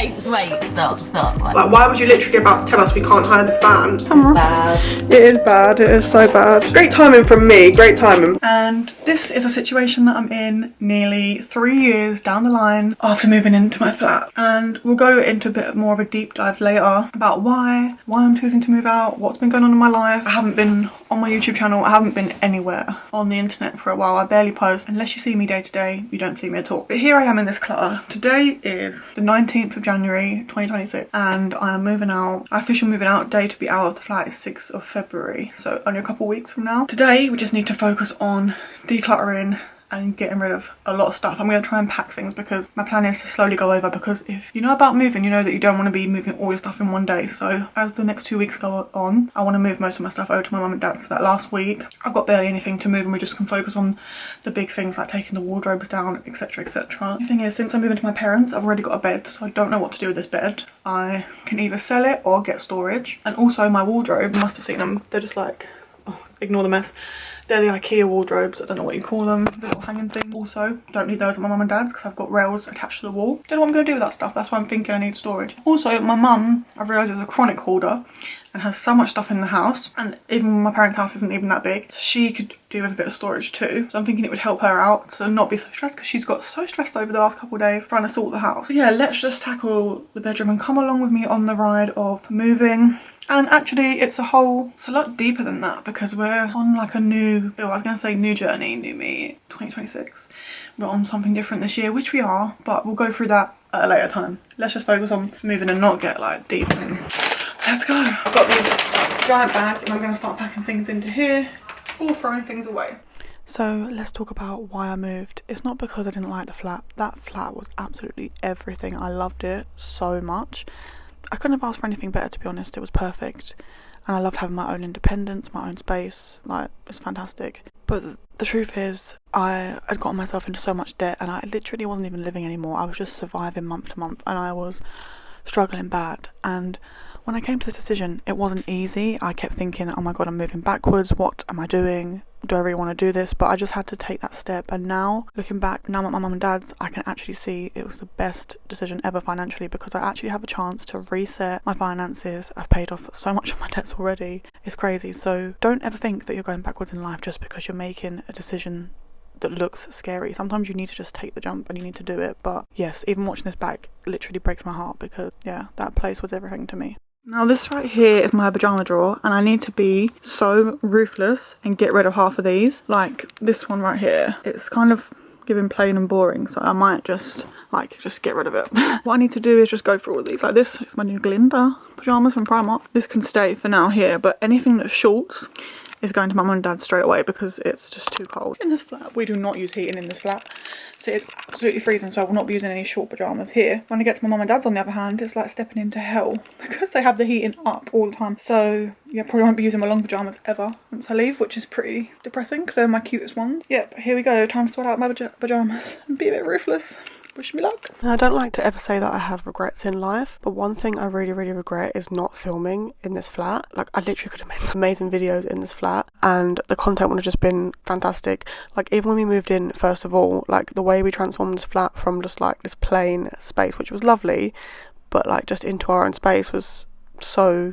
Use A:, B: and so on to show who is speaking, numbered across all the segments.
A: Wait, stop.
B: Like, why would you literally about to tell us we can't hire this van?
A: It's bad.
B: It is bad, it is so bad. Great timing from me, great timing. And this is a situation that I'm in nearly 3 years down the line after moving into my flat. And we'll go into a bit more of a deep dive later about why I'm choosing to move out, what's been going on in my life. I haven't been on my YouTube channel, I haven't been anywhere on the internet for a while. I barely post. Unless you see me day to day, you don't see me at all. But here I am in this clutter. Today is the 19th of January 2026 and I am moving out. My official moving out day to be out of the flat is 6th of February, so only a couple weeks from now. Today we just need to focus on decluttering and getting rid of a lot of stuff. I'm going to try and pack things because my plan is to slowly go over, because if you know about moving, you know that you don't want to be moving all your stuff in one day. So as the next 2 weeks go on, I want to move most of my stuff over to my mum and dad's. So that last week I've got barely anything to move and we just can focus on the big things like taking the wardrobes down, etc, etc. The thing is, since I'm moving to my parents, I've already got a bed, so I don't know what to do with this bed. I can either sell it or get storage. And also my wardrobe, you must have seen them, they're just like, oh, ignore the mess. They're the IKEA wardrobes, I don't know what you call them, the little hanging thing. Also, don't need those at my mum and dad's because I've got rails attached to the wall. Don't know what I'm going to do with that stuff, that's why I'm thinking I need storage. Also, my mum, I've realised, is a chronic hoarder and has so much stuff in the house, and even my parents' house isn't even that big, so she could do with a bit of storage too. So I'm thinking it would help her out to not be so stressed, because she's got so stressed over the last couple of days trying to sort the house. So yeah, let's just tackle the bedroom and come along with me on the ride of moving. And actually it's a lot deeper than that, because we're on like a new, I was going to say new journey, new me, 2026. We're on something different this year, which we are, but we'll go through that at a later time. Let's just focus on moving and not get like deep and let's go. I've got these giant bags and I'm going to start packing things into here or throwing things away. So let's talk about why I moved. It's not because I didn't like the flat. That flat was absolutely everything. I loved it so much. I couldn't have asked for anything better, to be honest. It was perfect. And I loved having my own independence, my own space. Like, it's fantastic. But the truth is, I had gotten myself into so much debt and I literally wasn't even living anymore. I was just surviving month to month and I was struggling bad. And when I came to this decision, it wasn't easy. I kept thinking, oh my god, I'm moving backwards. What am I doing? Do I really want to do this? But I just had to take that step. And now, looking back, now I'm at my mum and dad's, I can actually see it was the best decision ever financially, because I actually have a chance to reset my finances. I've paid off so much of my debts already. It's crazy. So don't ever think that you're going backwards in life just because you're making a decision that looks scary. Sometimes you need to just take the jump and you need to do it. But yes, even watching this back literally breaks my heart, because yeah, that place was everything to me. Now this right here is my pyjama drawer and I need to be so ruthless and get rid of half of these. Like this one right here, it's kind of giving plain and boring, so I might just get rid of it. What I need to do is just go through all of these. Like this is my new Glinda pyjamas from Primark. This can stay for now here, but anything that's shorts is going to my mum and dad straight away because it's just too cold. In this flat, we do not use heating in this flat, so it's absolutely freezing, so I will not be using any short pyjamas here. When I get to my mum and dad's, on the other hand, it's like stepping into hell because they have the heating up all the time. So yeah, probably won't be using my long pyjamas ever once I leave, which is pretty depressing because they're my cutest ones. Yep, here we go, time to sort out my pyjamas and be a bit ruthless. Wish me luck. Now, I don't like to ever say that I have regrets in life, but one thing I really regret is not filming in this flat. Like, I literally could have made some amazing videos in this flat and the content would have just been fantastic. Like, even when we moved in, first of all, like the way we transformed this flat from just like this plain space, which was lovely, but like just into our own space was so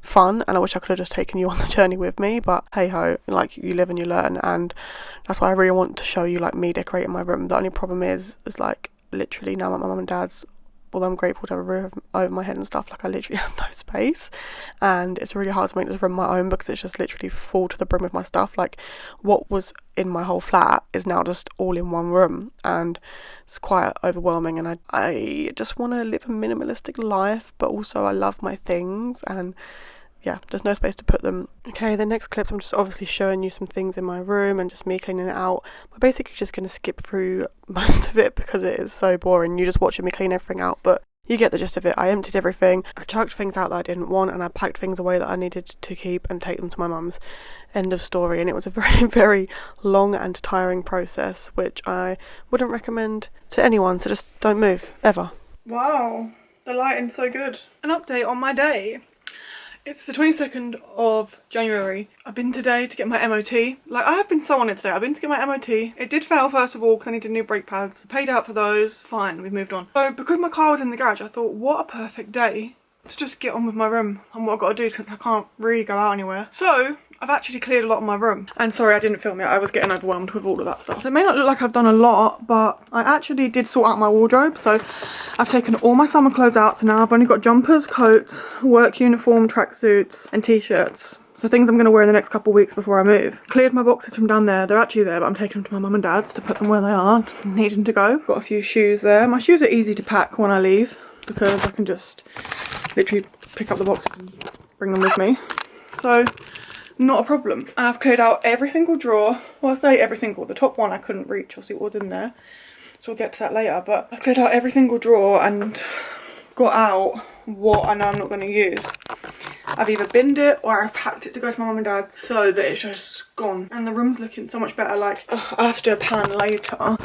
B: fun, and I wish I could have just taken you on the journey with me, but hey ho, like you live and you learn, and that's why I really want to show you like me decorating my room. The only problem is like literally now at my mum and dad's, although I'm grateful to have a roof over my head and stuff, like I literally have no space and it's really hard to make this room my own because it's just literally full to the brim with my stuff. Like what was in my whole flat is now just all in one room and it's quite overwhelming, and I just want to live a minimalistic life, but also I love my things and yeah, there's no space to put them. Okay, the next clips I'm just obviously showing you some things in my room and just me cleaning it out. We're basically just going to skip through most of it because it is so boring. You're just watching me clean everything out, but you get the gist of it. I emptied everything, I chucked things out that I didn't want, and I packed things away that I needed to keep and take them to my mum's. End of story. And it was a very long and tiring process, which I wouldn't recommend to anyone, so just don't move, ever. Wow, the lighting's so good. An update on my day. It's the 22nd of January. I've been today to get my MOT. Like, I have been so on it today. I've been to get my MOT. It did fail first of all because I needed new brake pads. Paid out for those. Fine, we've moved on. So because my car was in the garage, I thought, what a perfect day to just get on with my room and what I've got to do since I can't really go out anywhere. So I've actually cleared a lot of my room. And sorry, I didn't film it. I was getting overwhelmed with all of that stuff. So it may not look like I've done a lot, but I actually did sort out my wardrobe. So I've taken all my summer clothes out. So now I've only got jumpers, coats, work uniform, tracksuits, and t-shirts. So things I'm going to wear in the next couple of weeks before I move. Cleared my boxes from down there. They're actually there, but I'm taking them to my mum and dad's to put them where they are, needing to go. Got a few shoes there. My shoes are easy to pack when I leave because I can just literally pick up the boxes and bring them with me. So not a problem. And I've cleared out every single drawer. Well, I say every single. The top one I couldn't reach or see what was in there. So we'll get to that later. But I've cleared out every single drawer and got out what I know I'm not going to use. I've either binned it or I've packed it to go to my mum and dad's so that it's just gone. And the room's looking so much better. Like, I'll have to do a pan later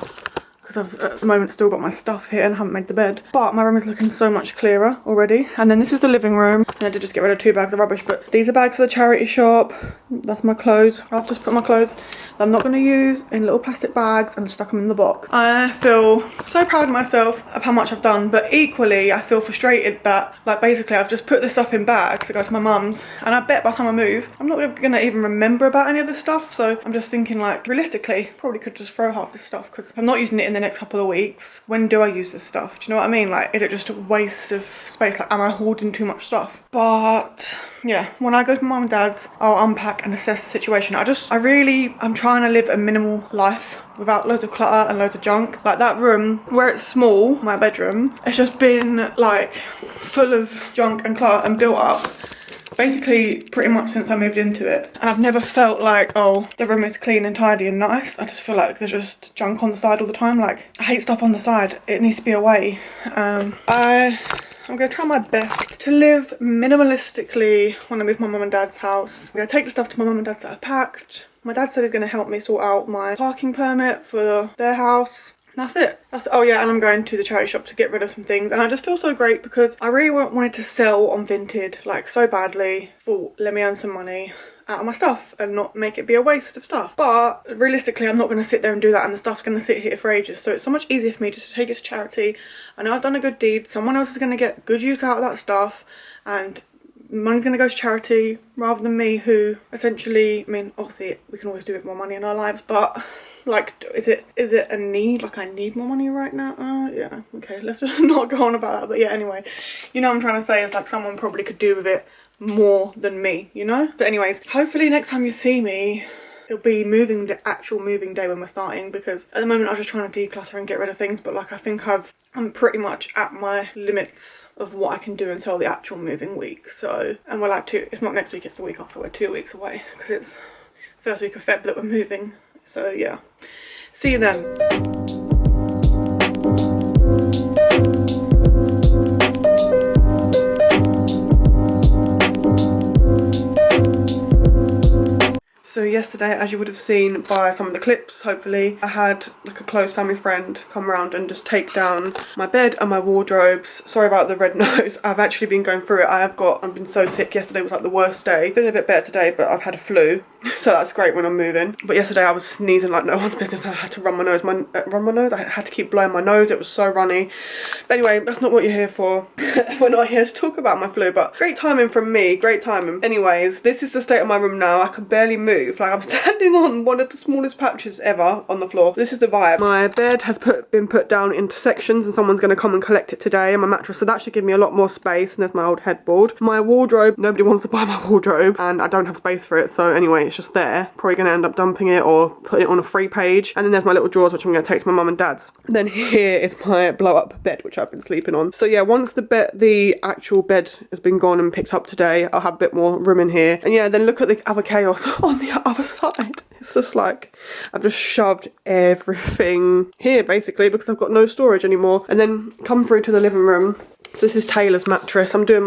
B: because I've at the moment still got my stuff here and haven't made the bed. But my room is looking so much clearer already. And then this is the living room. I had to just get rid of 2 bags of rubbish, but these are bags for the charity shop. That's my clothes. I've just put my clothes that I'm not going to use in little plastic bags and stuck them in the box. I feel so proud of myself of how much I've done, but equally I feel frustrated that, like, basically I've just put this stuff in bags to go to my mum's, and I bet by the time I move I'm not going to even remember about any of this stuff. So I'm just thinking, like, realistically probably could just throw half this stuff because I'm not using it in the next couple of weeks. When do I use this stuff? Do you know what I mean? Like, is it just a waste of space? Like, am I hoarding too much stuff? But yeah, when I go to my mum and dad's, I'll unpack and assess the situation. I'm trying to live a minimal life without loads of clutter and loads of junk. Like, that room where it's small, my bedroom, it's just been like full of junk and clutter and built up basically pretty much since I moved into it. And I've never felt like, oh, the room is clean and tidy and nice. I just feel like there's just junk on the side all the time. Like, I hate stuff on the side. It needs to be away. I'm going to try my best to live minimalistically when I move my mum and dad's house. I'm going to take the stuff to my mum and dad's that I've packed. My dad said he's going to help me sort out my parking permit for their house. That's it. Oh yeah, and I'm going to the charity shop to get rid of some things. And I just feel so great because I really wanted to sell on Vinted, like, so badly. Thought, let me earn some money out of my stuff and not make it be a waste of stuff. But realistically, I'm not going to sit there and do that, and the stuff's going to sit here for ages. So it's so much easier for me just to take it to charity. I know I've done a good deed. Someone else is going to get good use out of that stuff, and money's going to go to charity rather than me, who essentially, I mean, obviously we can always do with more money in our lives, but like, is it a need? Like, I need more money right now? Yeah, okay, let's just not go on about that. But yeah, anyway, you know what I'm trying to say is, like, someone probably could do with it more than me, you know? So anyways, hopefully next time you see me, it'll be the actual moving day when we're starting, because at the moment I'm just trying to declutter and get rid of things, but like, I think I'm pretty much at my limits of what I can do until the actual moving week. So, and we're like it's not next week, it's the week after. We're 2 weeks away because it's the first week of Feb that we're moving. So yeah, see you then. So yesterday, as you would have seen by some of the clips, hopefully, I had like a close family friend come around and just take down my bed and my wardrobes. Sorry about the red nose. I've actually been going through it. I've been so sick. Yesterday was like the worst day. Been a bit better today, but I've had a flu. So that's great when I'm moving. But yesterday I was sneezing like no one's business. I had to run my nose. I had to keep blowing my nose. It was so runny. But anyway, that's not what you're here for. We're not here to talk about my flu, but great timing from me. Great timing. Anyways, this is the state of my room now. I can barely move. Like, I'm standing on one of the smallest patches ever on the floor. This is the vibe. My bed has been put down into sections, and someone's going to come and collect it today, and my mattress, so that should give me a lot more space. And there's my old headboard. My wardrobe, nobody wants to buy my wardrobe, and I don't have space for it, so anyway, it's just there. Probably going to end up dumping it or putting it on a free page. And then there's my little drawers, which I'm going to take to my mum and dad's. Then here is my blow up bed, which I've been sleeping on. So yeah, once the actual bed has been gone and picked up today, I'll have a bit more room in here. And yeah, then look at the other chaos on the other side. It's just like, I've just shoved everything here basically because I've got no storage anymore. And then come through to the living room. So this is Taylor's mattress. I'm doing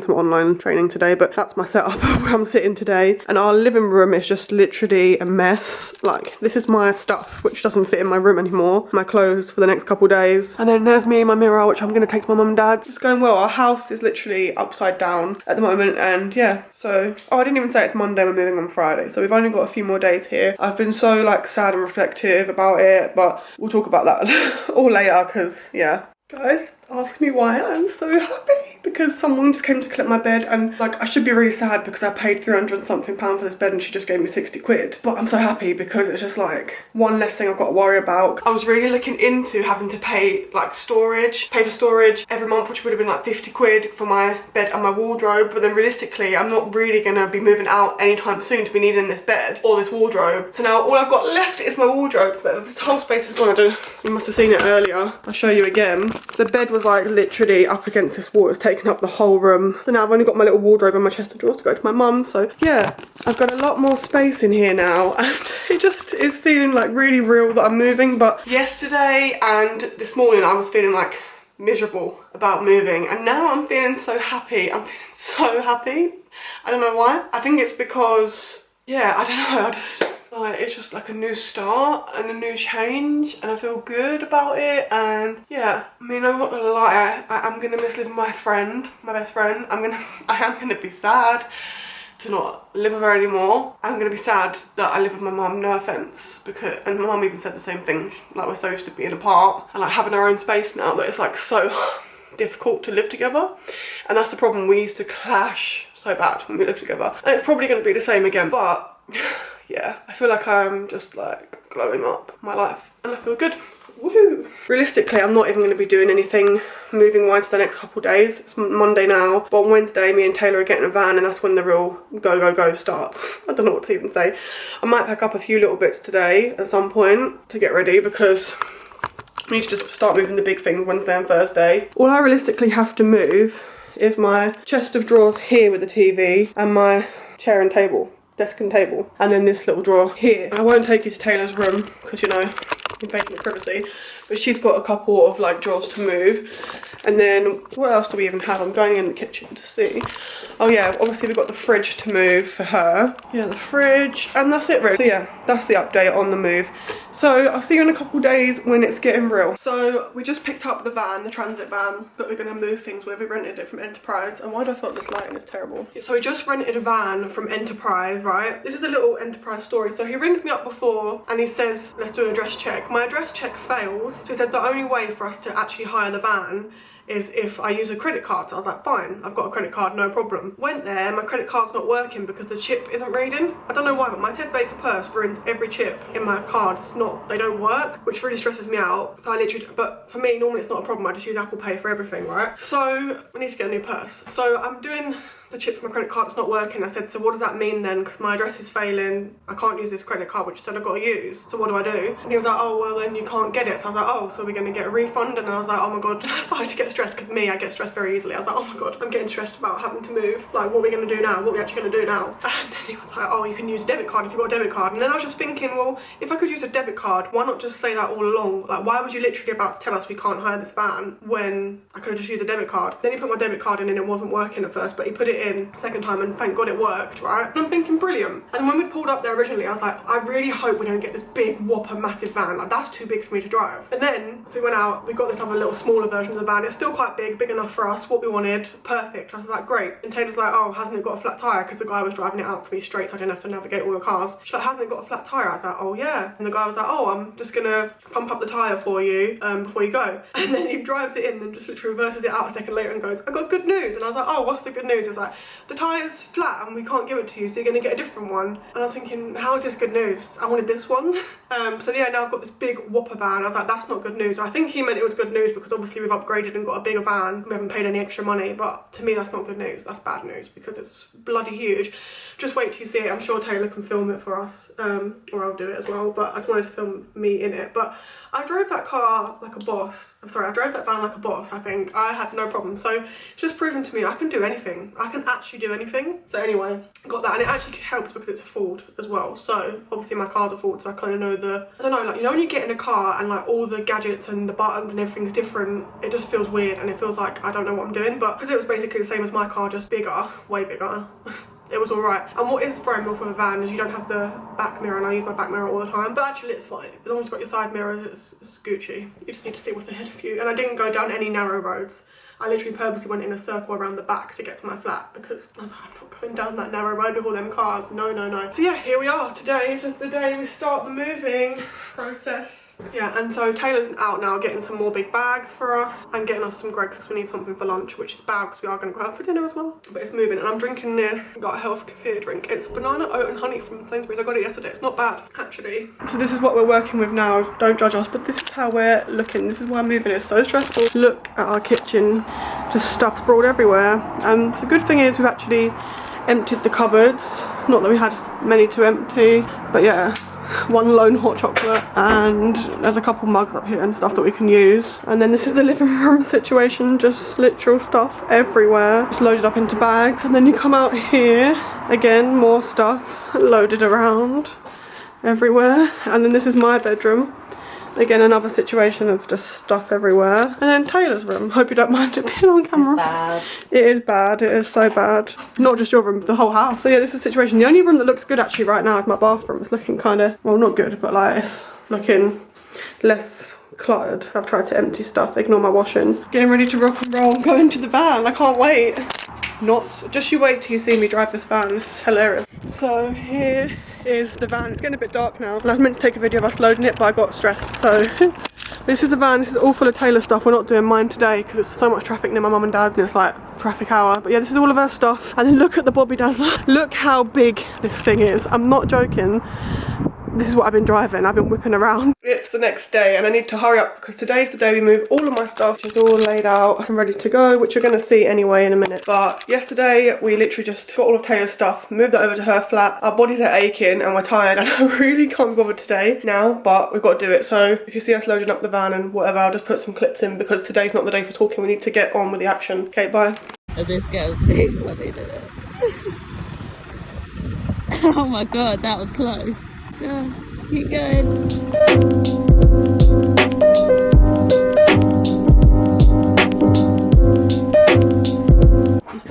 B: some online training today, but that's my setup where I'm sitting today. And our living room is just literally a mess. Like, this is my stuff, which doesn't fit in my room anymore. My clothes for the next couple days. And then there's me and my mirror, which I'm gonna take to my mum and dad. It's going well. Our house is literally upside down at the moment, and yeah, so, oh, I didn't even say it's Monday, we're moving on Friday, so we've only got a few more days here. I've been so like sad and reflective about it, but we'll talk about that all later, because yeah. Guys, ask me why I'm so happy, because someone just came to collect my bed, and like, I should be really sad because I paid 300 and something pound for this bed and she just gave me 60 quid. But I'm so happy because it's just like one less thing I've got to worry about. I was really looking into having to pay like pay for storage every month, which would have been like 50 quid for my bed and my wardrobe. But then realistically, I'm not really gonna be moving out anytime soon to be needing this bed or this wardrobe. So now all I've got left is my wardrobe. But this whole space is gone. I don't, you must have seen it earlier. I'll show you again. The bed was like literally up against this wall. It's taken up the whole room. So now I've only got my little wardrobe and my chest of drawers to go to my mum. So yeah, I've got a lot more space in here now, and it just is feeling like really real that I'm moving. But yesterday and this morning I was feeling like miserable about moving, and now I'm feeling so happy. I'm feeling so happy. I don't know why. I think it's because, yeah, I don't know, I just like, it's just like a new start and a new change, and I feel good about it. And yeah, I mean, I'm not gonna lie, I'm gonna miss living with my friend, my best friend. I am gonna be sad to not live with her anymore. I'm gonna be sad that I live with my mum, no offence, because, and my mum even said the same thing, like, we're so used to being apart and like having our own space now that it's like so difficult to live together. And that's the problem, we used to clash so bad when we lived together, and it's probably gonna be the same again. But yeah, I feel like I'm just like glowing up my life and I feel good. Woohoo! Realistically, I'm not even going to be doing anything moving wise for the next couple of days. It's Monday now, but on Wednesday me and Taylor are getting a van, and that's when the real go starts. I don't know what to even say. I might pack up a few little bits today at some point to get ready, because we need to just start moving the big things Wednesday and Thursday. All I realistically have to move is my chest of drawers here with the TV and my chair and table. Desk and table, and then this little drawer here. I won't take you to Taylor's room because, you know, invasion of privacy, but she's got a couple of like drawers to move. And then what else do we even have? I'm going in the kitchen to see. Oh yeah, obviously we've got the fridge to move for her. Yeah, the fridge, and that's it really. So yeah, that's the update on the move. So I'll see you in a couple days when it's getting real. So we just picked up the van, the transit van, that we're gonna move things with. We rented it from Enterprise. And why do I thought this lighting is terrible? So we just rented a van from Enterprise, right? This is a little Enterprise story. So he rings me up before and he says, let's do an address check. My address check fails. So he said the only way for us to actually hire the van is if I use a credit card. So I was like, fine, I've got a credit card, no problem. Went there, my credit card's not working because the chip isn't reading. I don't know why, but my Ted Baker purse ruins every chip in my card. They don't work, which really stresses me out. So I literally, but for me, normally it's not a problem. I just use Apple Pay for everything, right? So I need to get a new purse. So I'm doing the chip for my credit card, it's not working. I said, so what does that mean then? Because my address is failing. I can't use this credit card, which you said I've got to use. So what do I do? And he was like, oh, well, then you can't get it. So I was like, oh, so we're going to get a refund? And I was like, oh my God, I started to get stressed, because I get stressed very easily. I was like, oh my God, I'm getting stressed about having to move. Like, what are we going to do now? What are we actually going to do now? And then he was like, oh, you can use a debit card if you've got a debit card. And then I was just thinking, well, if I could use a debit card, why not just say that all along? Like, why was you literally about to tell us we can't hire this van when I could have just used a debit card? Then he put my debit card in and it wasn't working at first, but he put it in second time, and thank God it worked, right? And I'm thinking, brilliant. And when we pulled up there originally, I was like, I really hope we don't get this big whopper massive van. Like, that's too big for me to drive. And then, so we went out, we got this other little smaller version of the van. It's still quite big enough for us, what we wanted, perfect. I was like, great. And Taylor's like, oh, hasn't it got a flat tyre? Because the guy was driving it out for me straight, so I didn't have to navigate all the cars. She's like, hasn't it got a flat tyre? I was like, oh yeah. And the guy was like, oh, I'm just gonna pump up the tyre for you before you go. And then he drives it in and just literally reverses it out a second later and goes, I got good news. And I was like, oh, what's the good news? He was like, the tyre's flat and we can't give it to you, so you're gonna get a different one. And I was thinking, how is this good news? I wanted this one. So yeah, now I've got this big whopper van. I was like, that's not good news. I think he meant it was good news because obviously we've upgraded and got a bigger van. We haven't paid any extra money, but to me that's not good news. That's bad news because it's bloody huge. Just wait till you see it. I'm sure Taylor can film it for us, or I'll do it as well, but I just wanted to film me in it. But I drove that car like a boss. I'm sorry, I drove that van like a boss, I think. I had no problem. So it's just proven to me I can do anything. I can actually do anything. So anyway, got that, and it actually helps because it's a Ford as well. So obviously my car's a Ford, so I kind of know I don't know, like, you know when you get in a car and like all the gadgets and the buttons and everything's different, it just feels weird and it feels like I don't know what I'm doing. But because it was basically the same as my car, just bigger, way bigger, it was alright. And what is thrown off with a van is you don't have the back mirror, and I use my back mirror all the time. But actually it's fine. As long as you've got your side mirrors, it's Gucci. You just need to see what's ahead of you. And I didn't go down any narrow roads. I literally purposely went in a circle around the back to get to my flat because I was like, I'm not going down that narrow road with all them cars. No, no, no. So yeah, here we are. Today is the day we start the moving process. Yeah, and so Taylor's out now getting some more big bags for us and getting us some Greggs because we need something for lunch, which is bad because we are going to go out for dinner as well. But it's moving, and I'm drinking this. Got a health kefir drink. It's banana, oat and honey from Sainsbury's. I got it yesterday. It's not bad, actually. So this is what we're working with now. Don't judge us, but this is how we're looking. This is why moving is so stressful. Look at our kitchen. Just stuff sprawled everywhere. And the good thing is we've actually emptied the cupboards. Not that we had many to empty, but yeah, one lone hot chocolate, and there's a couple mugs up here and stuff that we can use. And then this is the living room situation, just literal stuff everywhere, just loaded up into bags. And then you come out here, again, more stuff loaded around everywhere. And then this is my bedroom. Again, another situation of just stuff everywhere. And then Taylor's room. Hope you don't mind it being on camera.
A: It's bad.
B: It is bad. It is so bad. Not just your room, but the whole house. So yeah, this is the situation. The only room that looks good actually right now is my bathroom. It's looking kind of, well, not good, but like it's looking less cluttered. I've tried to empty stuff, ignore my washing. Getting ready to rock and roll, go into the van. I can't wait. Just you wait till you see me drive this van. This is hilarious. So here is the van. It's getting a bit dark now, and I was meant to take a video of us loading it, but I got stressed. So this is the van. This is all full of Taylor stuff. We're not doing mine today because it's so much traffic near my mum and dad. It's like traffic hour. But yeah, this is all of her stuff. And then look at the Bobby Dazzler. Look how big this thing is. I'm not joking. This is what I've been driving. I've been whipping around. It's the next day and I need to hurry up because today's the day we move all of my stuff, which is all laid out and ready to go, which you're going to see anyway in a minute. But yesterday we literally just got all of Taylor's stuff, moved that over to her flat. Our bodies are aching and we're tired, and I really can't bother today now, but we've got to do it. So if you see us loading up the van and whatever, I'll just put some clips in because today's not the day for talking. We need to get on with the action. Okay, bye.
A: This girl's too funny, did it? Oh my god, that was close. Yeah. Keep going.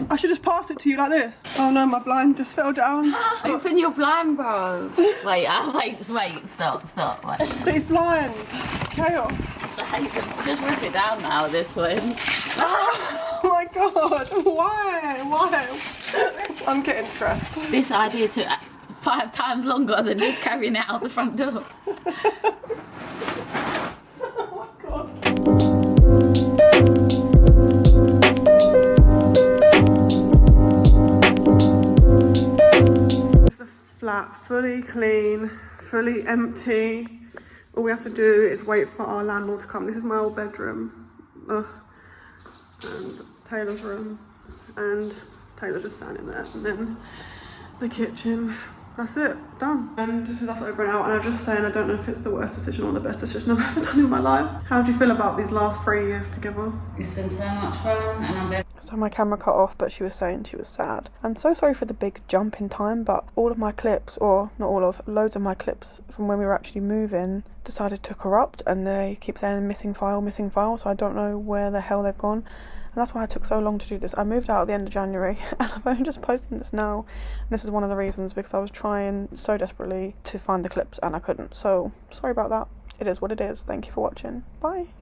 B: I should just pass it to you like this. Oh no, my blind just fell down.
A: Open your blind, bro. Wait, stop. Wait.
B: But it's blind. It's chaos.
A: I hate them. Just rip it down now at this point.
B: Oh my god, why? I'm getting stressed.
A: This idea took 5 times longer than just carrying it out the front door.
B: Oh my god. It's the flat, fully clean, fully empty. All we have to do is wait for our landlord to come. This is my old bedroom. Ugh. And Taylor's room. And Taylor just standing there. And then the kitchen. That's it, done. And this is us over and out, and I'm just saying I don't know if it's the worst decision or the best decision I've ever done in my life. How do you feel about these last 3 years together?
A: It's been so much fun, and I'm very...
B: So my camera cut off, but she was saying she was sad. I'm so sorry for the big jump in time, but all of my clips, or not all of, loads of my clips from when we were actually moving decided to corrupt, and they keep saying missing file, so I don't know where the hell they've gone. And that's why I took so long to do this. I moved out at the end of January and I'm only just posting this now. And this is one of the reasons, because I was trying so desperately to find the clips and I couldn't. So sorry about that. It is what it is. Thank you for watching. Bye.